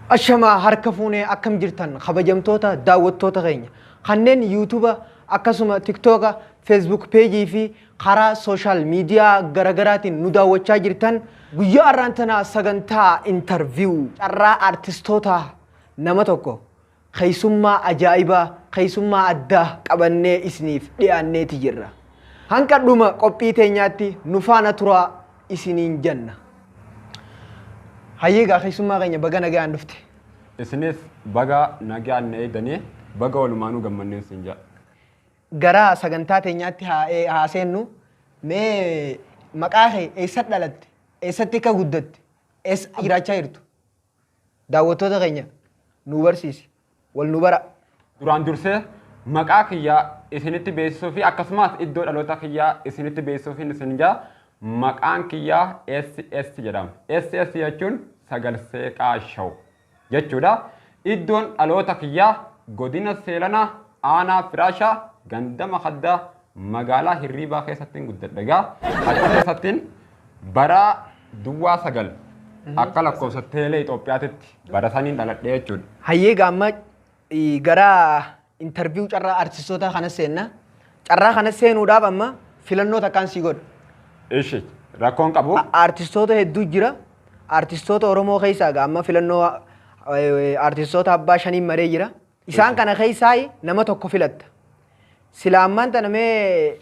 Ashama harka fuunee akkam jirtan kabajamtoota daawwattoota keenya kanneen yuutuuba akkasuma tiktooka feesbuuk peejii fi karaa sooshaal miidiyaa garaagaraatiin nu daawwachaa jirtan guyyaa har'aan tana sagantaa intarviiyuu carraa aartistoota nama tokko keessummaa ajaa'ibaa keessummaa addaa qabannee isiniif dhiyaanneeti jirra. Hanqa dhuma qophii teenyaatti nu faana turaa isiniin jenna. Hayyeegaa keessummaa keenya baga nagaan dhufte. Isinis baga nagaan eegdanii baga walumaanuu gammanneen siin jedha. Gara sagantaa teenyaatti haaseennu mee maqaa kee eessatti dhalatte? Eessatti akka guddatte? Eessa jiraachaa jirtu? Daawwattoota keenya nu barsiisi. Wal nu bara. Duraan dursee maqaa kiyyaa isinitti beeksisuu fi akkasumas iddoo dhaloota kiyyaa isinitti beeksisuu fi isin jedha. Maqaan kiyyaa SS jedhama. SS jechuun sagalsee qaashaw jechuudha. Iddoon dhaloota kiyyaa godina Seelanaa aanaa Firaashaa gandama haddaa magaalaa Hirriibaa keessatti guddadha. Achi keessatti bara duwwaa sagal akka lakkoofsa teelee Itoophiyaatti bara saniin dhaladhee jechuudha. Hayyeegaa amma gara intarviiyuu carraa aartistoota kana seenna. Carraa kana seenuudhaaf amma filannoo takkaan sii godha. Ishi rakkoon qabu. Aartistoota hedduu jira. Aartistoota Oromoo keessaa amma filannoo aartistoota abbaa shaniin maree jira. Isaan kana keessaa nama tokko filatta. Silaa ammaan tana mee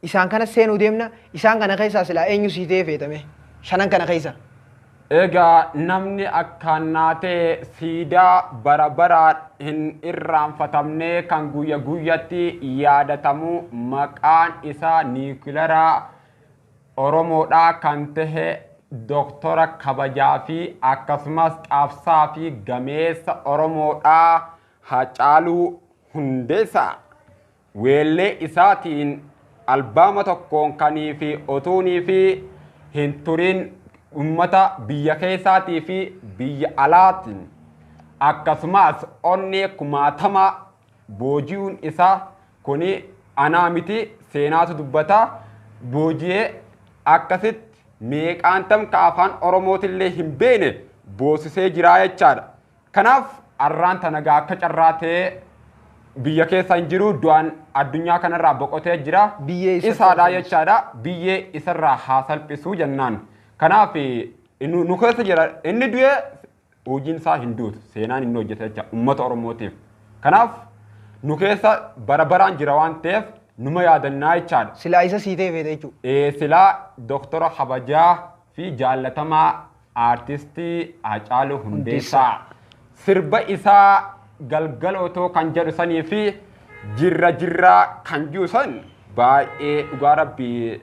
isaan kana seenuu deemna. Isaan kana keessaa silaa eenyu sii ta'ee feetame? Shanan kana keessa. Egaa namni akkaan naatee siidaa bara baraan hin irraanfatamne kan guyya guyyatti yaadatamu maqaan isaa Niikilaraa Oromoodhaa kan tahe Doktora kabajaa fi akkasumas qabsaa fi gameessa Oromoodhaa Hacaaluu Hundeessaa. Weellee isaatiin albaama tokkoon kanii fi otuunii fi hin turin ummata biyya keessaatii fi biyya alaatiin akkasumas onnee kumaatama booji'uun isaa kuni anaa miti seenaatu dubbata. Boojiyee akkasitti meeqaantam ka afaan Oromootillee hin beene boosisee jiraa jechaadha. Kanaaf arraan tanagaa akka carraa ta'ee biyya keessa hin jiru du'aan addunyaa kanarraa boqotee jira. Isaadhaa jechaadha. Biyyee isarraa haa salphisuu jennaan. Kanaaf nu keessa jira inni du'ee hojiin isaa hin duutu seenaan inni hojjete jecha uummata Oromootiif. Kanaaf nu keessa bara baraan jira waan ta'eef numa yaadannaa jechaadha. Silaa isa sii ta'e feete jechuudha. Silaa Doktora kabajaa fi jaallatamaa aartistii Hacaaluu Hundeessaa. Sirba isaa galgala otoo kan jedhu sanii fi jirra kan jiru san baay'ee dhugaa rabbii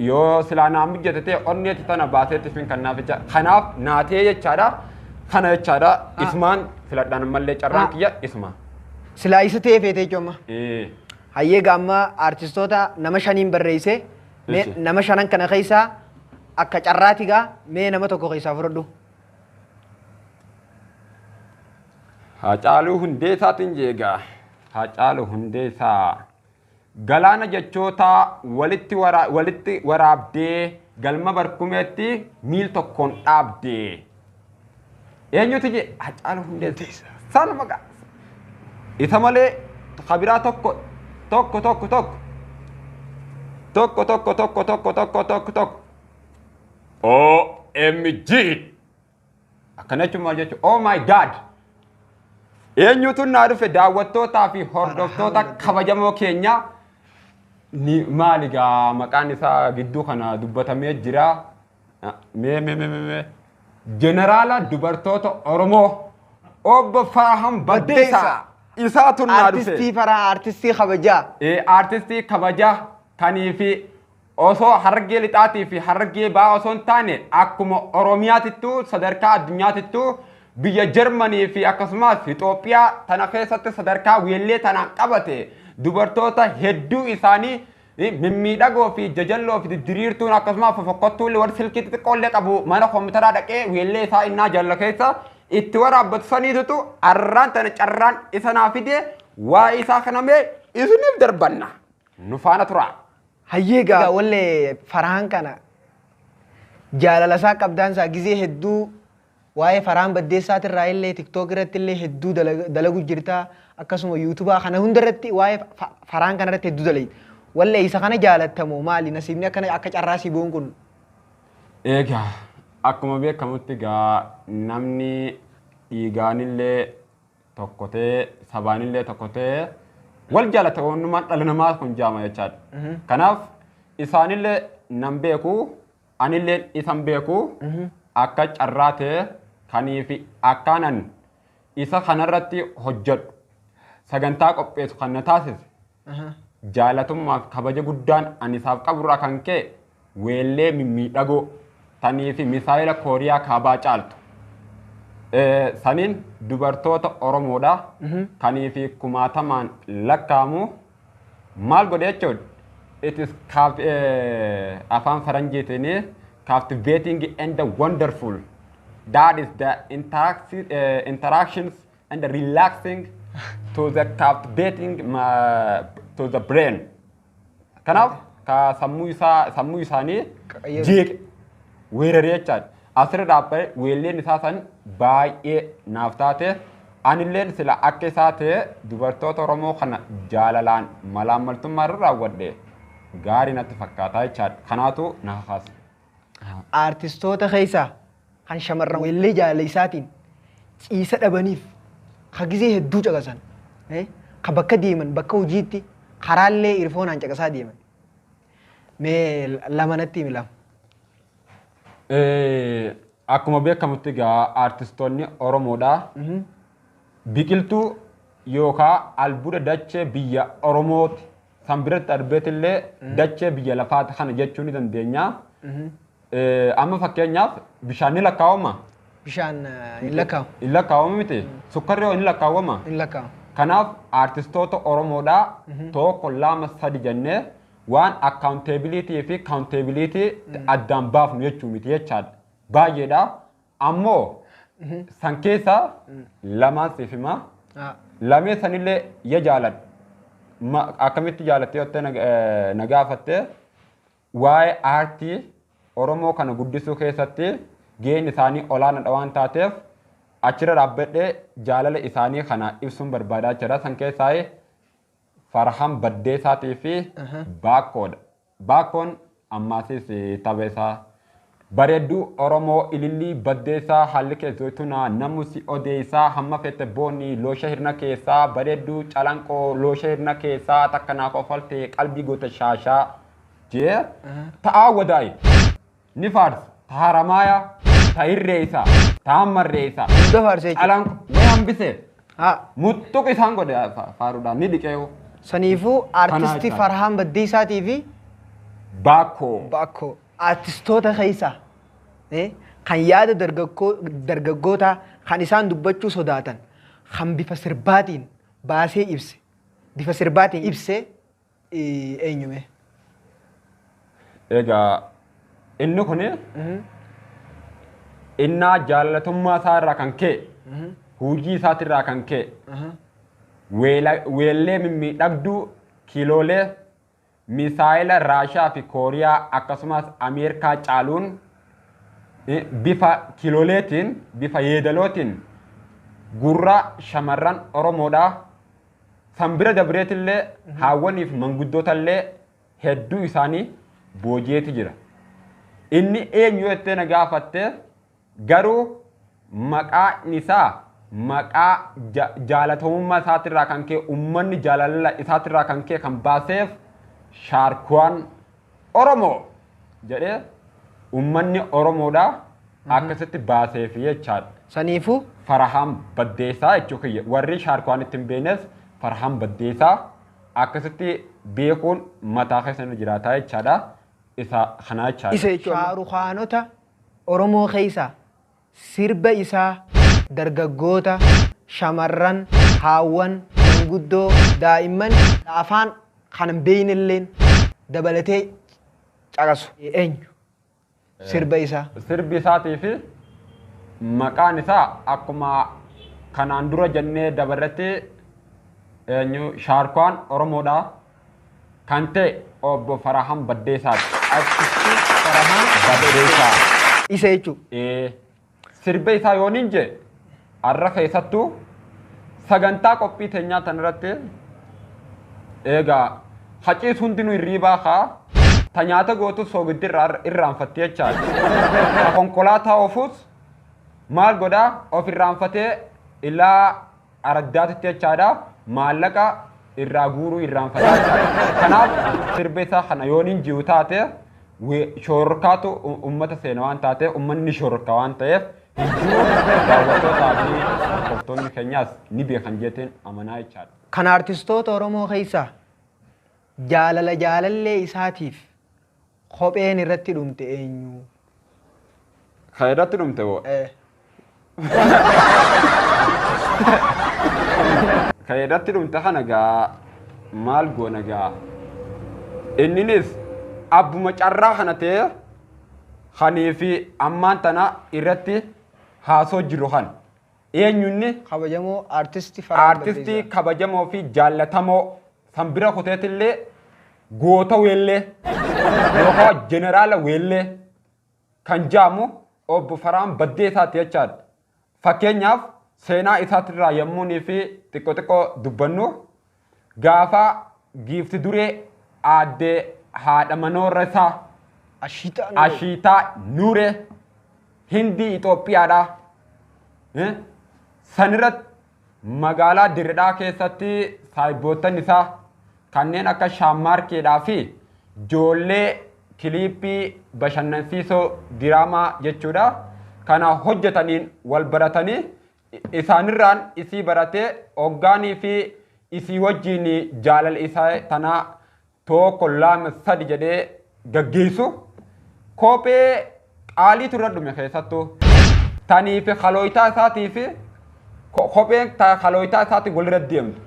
yoo silaa naa mijjate ta'e onneetti tana baaseetti fin kannaaf jecha kanaaf naatee jechaadha. Kana jechaadha isumaan filadhaan mallee carraan kiyya isuma. Silaa isa ta'e feete jechuudha. Hayyeegaa amma aartistoota nama shaniin barreesse nama shanan kana keessaa akka carraatigaa mee nama tokko keessaa fudhadhu. Hacaaluu Hundeessaatiin jeegaa. Hacaaluu Hundeessaa. Galaana jechoota walitti waraabdee galma barkumeetti miil tokkoon dhaabdee. Eenyuti jee Hacaaluu Hundeessaa. Sana maqaa. Isa malee kabiraa tokko. OMG. Akkana jechuun maal jechuun oh my god. Eenyutu naa dhufe daawwattootaa fi hordoftoota kabajamoo keenya ni maaligaa maqaan isaa gidduu kana dubbatamee jira. Jeneraala dubartoota Oromoo obbo Faraham Baddeessaa. Isaatu naa dhufe. Aartistii Faraham aartistii kabajaa. Aartistii kabajaa kanii fi osoo harargee lixaatii fi harargee ba'aa osoo hin taane akkuma Oromiyaatittuu sadarkaa addunyaatittuu biyya Jarmanii fi akkasumas Itoophiyaa tana keessatti sadarkaa weellee tanaan qabate dubartoota hedduu isaanii mimmiidhagoo fi jajalloo fi diriirtuun akkasumas fofokkottuullee warri silkii xixiqqoollee qabu mana kompiitaraa dhaqee weellee isaa innaa jalla keessa itti waraabbatu saniitutu arraan tana carraan isa naa fide waa'ee isaa kanamee isiniif darbanna nu faana tura. Hayyeegaa wallee Farahaan kana jaalala isaa qabdaan isaa gizee hedduu waa'ee Farhaan Baddeessaatirraa illee TikTok irratti illee hedduu dalagu jirta akkasuma YouTube kana hunda irratti waa'ee Farhaan kana irratti hedduu dalagdi. Wallee isa kana jaalattamu maali nasiibni akkana akka carraa si boon kun? Egaa akkuma beekamutti gaa namni dhiigaanillee tokkotee sabaanillee tokkotee wal jaalata wannumaan dhala namaa kun jaama jechaadha. Kanaaf isaanillee nan beeku anillee isan beeku akka carraa ta'e kaniifi akkaanan isa kanarratti hojjedhu sagantaa qopheessu kan na taasise jaalatummaaf kabaja guddaan ani isaaf qaburraa kan ka'e weellee mimmiidhagoo taniifi misaayila Kooriyaa kaabaa caaltu. Saniin dubartoota Oromoodha kaniifi kumaatamaan lakkaamu maal godhe jechuudha. It is afaan faranjiitiin captivating and wonderful. That is the interactions and the relaxing to the captivating to the brain. Kanaaf ka sammuu isaanii jeeqe weeraree jechaadha. Asirra dhaabbate weelleen isaa san baay'ee naaf taate anilleen sila akka isaa ta'e dubartoota Oromoo kana jaalalaan malaammaltummaa irra raawwadhe gaarii natti fakkaataa jechaadha. Kanaatu naaf haasa. Artistoota keessaa kan shamarran weellee jaalala isaatiin ciisa dhabaniif ka gizee hedduu caqasan ka bakka deeman bakka hojiitti karaallee irfoonaan caqasaa deeman. Mee lamanatti himi lama. Akkuma beekamutti gaa artistoonni Oromoodha. Biqiltuu yookaan albuuda dachee biyya Oromooti. San biratti darbeetillee dachee biyya lafaati kana jechuu ni dandeenya. Amma fakkeenyaaf bishaan ni lakkaawama. Bishaan hin lakkaawamu. Hin lakkaawamu miti. Sukkarri hin lakkaawama. Hin lakkaawamu. Kanaaf artistoota Oromoodha tokko lama sadi jennee waan accountability fi accountability addaan baafnu jechuu miti jechaadha. Baay'eedha. Ammoo san keessa lamaan siif hima. Lamee sanillee ya jaaladha. Akkamitti jaalattee yottee na gaafatte waa'ee aartii Oromoo kana guddisuu keessatti gaheen isaanii olaanaadha waan taateef achirra dhaabbadhee jaalala isaanii kana ibsuun barbaadaa jira. San keessaa Farhaan Baddeessaatii fi Baakkoodha. Baakkoon ammaasis tapheessaa. Bareedduu Oromoo ilillii Baddeessaa haalli keessattunaa namusi odeessaa hamma fete boonni loosha hirna keessaa bareedduu calanqoo loosha hirna keessaa takka naaf ofalte qalbii goota shaashaa jee ta'aa wadaa'i. Ni faarsa. Ta haramaaya. Ta hirreessa. Ta hammarreessa. Calanqoo ni hambise. Muttuq isaan godhe faaruudhaan ni dhiqeewu. Saniifuu artistii Farhaan Baddeessaatii fi Baakkoo. Artistoota keessaa kan yaada dargaggoota kan isaan dubbachuu sodaatan kan bifa sirbaatiin baasee ibse bifa sirbaatiin ibse eenyume? Egaa inni kun innaa jaalatamummaa isaa irraa kan ka'e hojii isaatirraa kan ka'e weellee mimmiidhagduu kiloolee misaayila Raashaa fi Kooriyaa akkasumas Ameerikaa caaluun bifa kilooleetiin bifa yeedalootiin gurra shamarran Oromoodhaa san bira dabreetillee haawwaniif manguddootallee hedduu isaanii booji'eeti jira. Inni eenyu jettee na gaafatte garuu maqaan isaa maqaa jaalatamummaa isaatirraa kan ka'e uummanni jaalala isaatirraa kan ka'e kan baaseef Shaarkwaan Oromoo jedhee uummanni Oromoodha akkasitti baaseef jechaadha. Saniifuu Farhaan Baddeessaa jechuu kiyya warri Shaarkwaan ittiin beenes Farhaan Baddeessaa akkasitti beekuun mataa keessa jiraataa jechaadha. Isa kanaa jechaadha. Isa Shaarukhaanota Oromoo keessaa sirba isaa dargaggoota shamarran haawwan manguddoo daa'imman afaan kan beeynilleen dabalatee caqasu eenyu sirba isaa? Sirbi isaatii fi maqaan isaa akkuma kanaan dura jennee dabarratti eenyu Shaarkwaan Oromoodha kan ta'e obbo Farhaan Baddeessaati. Artistii Farhaan Baddeessaa. Isa jechuudha. sirba isaa yoon hin jee arra keessattuu sagantaa qophii teenyaa tanarratti eegaa haciis hundinuu hirriibaa kaa ta nyaata gootu soogiddi irraanfattee jechaadha. Konkolaataa ofuus maal godhaa of irraanfatee ilaa araddaatitti jechaadha maallaqa irraa guuruu irraanfataa jechaadha. Kanaaf sirba isaa kana yoon hin jiru taate shororkaatu ummata seena waan taatee ummanni shororka waan ta'eef hedduu daawwattootaa fi hordoftoonni keenyaas ni beekan jeetiin amanaa jechaadha. Kan artistoota Oromoo keessaa jaalallee isaatiif kopheen irratti dhumte eenyu? Kan irratti dhumte hoo? Kan irratti dhumte kana gaa maal goona gaa inninis abbuma carraa kana ta'e kanii fi ammaan tana irratti haasoo jiru kan eenyunni kabajamoo artistii kabajamoo fi jaallatamoo san bira kuteetillee goota weellee yookaan jeneraala weellee kan jaamu obbo Faraan Baddeessaati jechaadha. Fakkeenyaaf seenaa isaatirraa yommuunii fi xiqqoo dubbannu gaafa giifti duree aaddee haadha manoorra isaa Ashiitaa Nuuree Hindii Itoophiyaadha. Sanirratti magaalaa Dirredhaa keessatti saayibboottan isaa kanneen akka shaammaarkeedhaa fi ijoollee kiliippii bashannansiisoo diraamaa jechuudha. Kana hojjetaniin wal baratanii isaanirraan isii baratee hoggaanii fi isii wajjiin jaalala isaa tanaa tokko lama sadi jedhee gaggeessu kophee qaalii turre dhume keessattuu tanii fi kalooyitaa isaatii fi kopheen kalooyitaa isaatiin walirra deemtu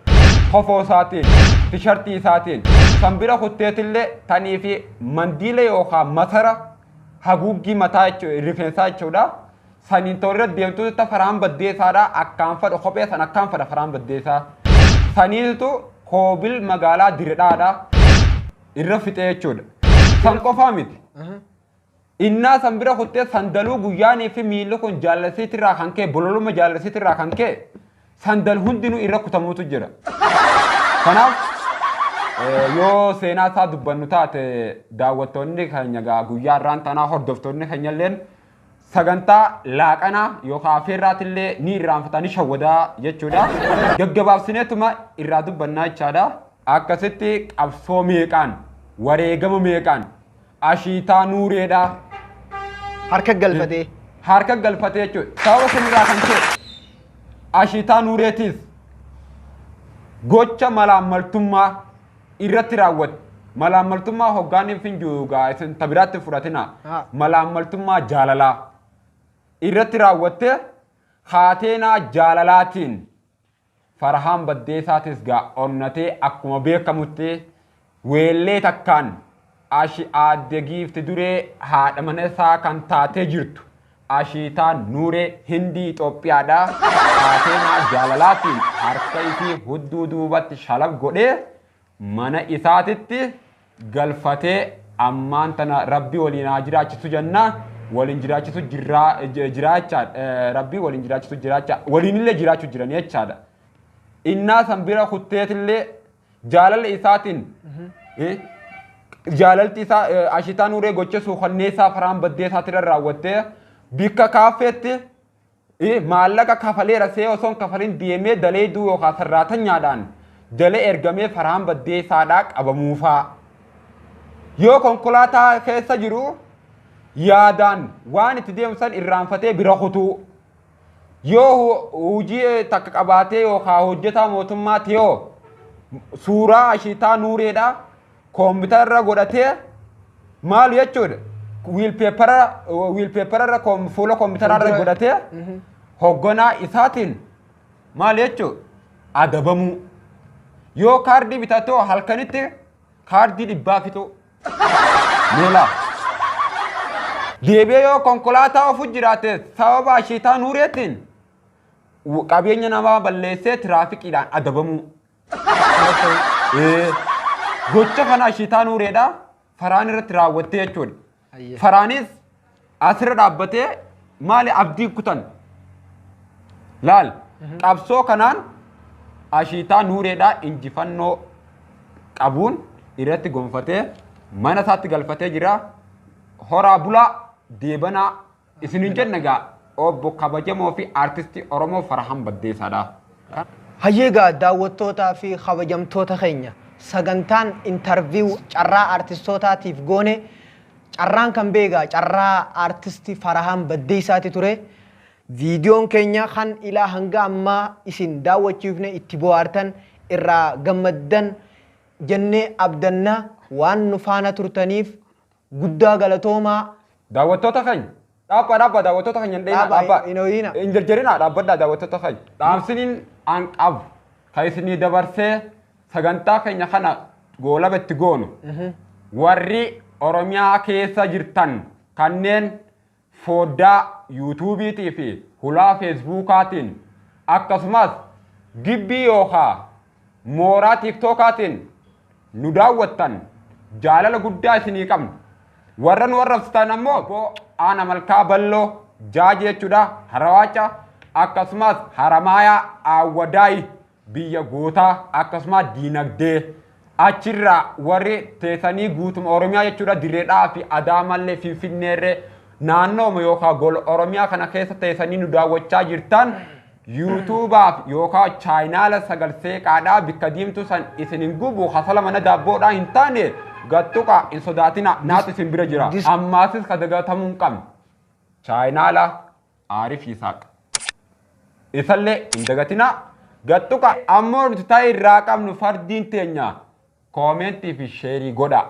kofoo isaatiin tishartii isaatiin sanbira kutteetillee tanii fi mandiila yookaan masara haguuggii mataa rifeensaa jechuudha. Saniin ta'urra deemtuutti Faraan Baddeessaadha akkaan fadha kophee san akkaan fadha Faraan Baddeessaa. Saniitu koobil magaalaa Dirredhaadha irra fixee jechuudha. San qofaa miti. Innaa sanbira kuttee sandaluu guyyaanii fi miilli kun jaalasiitirraa kan ka'e bololuma jaalasiitirraa kan ka'e sandal hundinuu irra kutamuutu jira. Kanaaf yoo seenaa isaa dubbannu taate daawwattoonni keenya guyyaa irraan tanaa hordoftoonni keenyalleen sagantaa laaqanaa yookaan affeerraatillee ni irraanfatanii shawwadaa jechuudha. Gaggabaabsineetuma irraa dubbannaa jechaadha. Akkasitti qabsoo meeqaan wareegama meeqaan Ashiitaa Nuureedha. Harka galfatee jechuudha. Sababa sanirraa kan ta'e Ashiitaa Nuureetiis gocha malaammaltummaa irratti raawwate. Malaammaltummaa hoggaaniif hin jiru isin tabiraatti fudhatina. Malaammaltummaa jaalalaa irratti raawwatte haateenaa jaalalaatiin Farhaan Baddeessaatis onnatee akkuma beekamutti weellee takkaan aadde giifti duree haadha mana isaa kan taatee jirtu Ashiitaa Nuuree Hindii Itoophiyaadha. Haateenaa jaalalaatiin harka isii hudduu duubatti shalaf godhee mana isaatitti galfatee ammaan tana rabbi waliin haa jiraachisu jenna. Waliin jiraachisu jiraacha rabbi waliin jiraachisu jiraacha waliinillee jiraachuu jiran jechaadha. Innaa sanbira kutteetillee jaalala isaatiin jaalalti isaa Ashiitaa Nuuree gocha suukanneessaa Faraan Baddeessaatirra raawwattee bikka kaaffeetti maallaqa kafaleera see osoon kafaliin deemee dalee duu yookaan sarraatanyaadhaan dalee ergamee Farhaan Baddeessaadhaa qabamuufaa. Yoo konkolaataa keessa jiru yaadaan waan itti deemsan irraanfatee bira kutuu. Yoo hojii takka qabaatee yookaan hojjetaa mootummaati yoo suuraa Ashiitaa Nuureedhaa koompiyuutarra godhatee maal jechuudha wiilpeepararra fuula koompiyuutararra godhatee hogganaa isaatiin maal jechuudha adabamuu. Yoo kaardii bitatoo halkanitti kaardii 100 fixu. Meelaa. Deebi'ee yoo konkolaataa ofu jiraate sababa Ashiitaa Nuureetiin qabeenya namaa balleessee tiraafikiidhaan adabamuu. Gocha kana Ashiitaa Nuureedha Faraan irratti raawwattee jechuudha. Faraanis asirra dhaabbatee maali abdii kutan laal qabsoo kanaan ashiitaa nuureedhaa injifannoo qabuun irratti gonfatee mana isaatti galfatee jira horaa bulaa deebanaa isinin jennagaa obbo kabajamoo fi aartistii Oromoo Farahaan Baddeessaadha. Hayyeegaa daawwattootaa fi kabajamtoota keenya sagantaan intarviiw carraa aartistootaatiif goone carraan kan beegaa carraa aartistii Farahaan Baddeessaati ture. Viidiyoon keenya kan ilaa hanga ammaa isin daawwachiifne itti bohaartan irraa gammaddan jennee abdannaa waan nu faana turtaniif guddaa galatoomaa. Daawwattoota keenya dhaabba daawwattoota keenya dhaabba injirjirina dhaabbadhaa daawwattoota keenya dhaamsiniin an qabu kan isinii dabarsee sagantaa keenya kana goolabatti goonu warri Oromiyaa keessa jirtan kanneen foddaa yuutuubiitii fi hulaa feesbuukaatiin akkasumas gibbii yookaan mooraa tiiktookaatiin nu daawwattan jaalala guddaa isinii qabna. Warra nu warrabsitan ammoo Aana Malkaa Balloo Jaaji jechuudha Harawaaca akkasumas Haramaayaa Awwadaayi biyya gootaa akkasumas diinagdee achirraa warri teessanii guutuma Oromiyaa jechuudha Direedhaa fi Adaamallee Finfinneerree naannooma yookaan gola Oromiyaa kana keessa teessanii nu daawwachaa jirtan yuutuubaaf yookaan chaayinaala sagalseeqaadhaa bikka diimtuu san isinin gubu hasala mana daabboodhaa hin taane gattuqa in sodaatina naatu isin bira jira ammaasis ka dagatamuu hin qabne chaayinaala Aarif Yisaaq isallee hin dagatina gattuqa ammoo nuti ta'e irraa qabnu fardiin teenya koomentii fi sheerii godha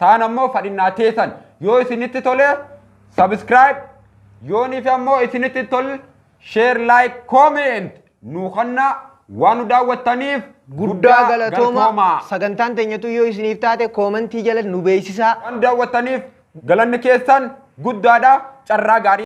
taan ammoo fadhinnaa teessan yoo isinitti tole subscribe yoonii fi ammoo isinitti tole share like comment nu kanna waan nu daawwattaniif guddaa galatooma sagantaan teenyatu yoo isiniif taate koomentii jala nu beeksisaa waan daawwattaniif galanni keessan guddaadha carraa gaarii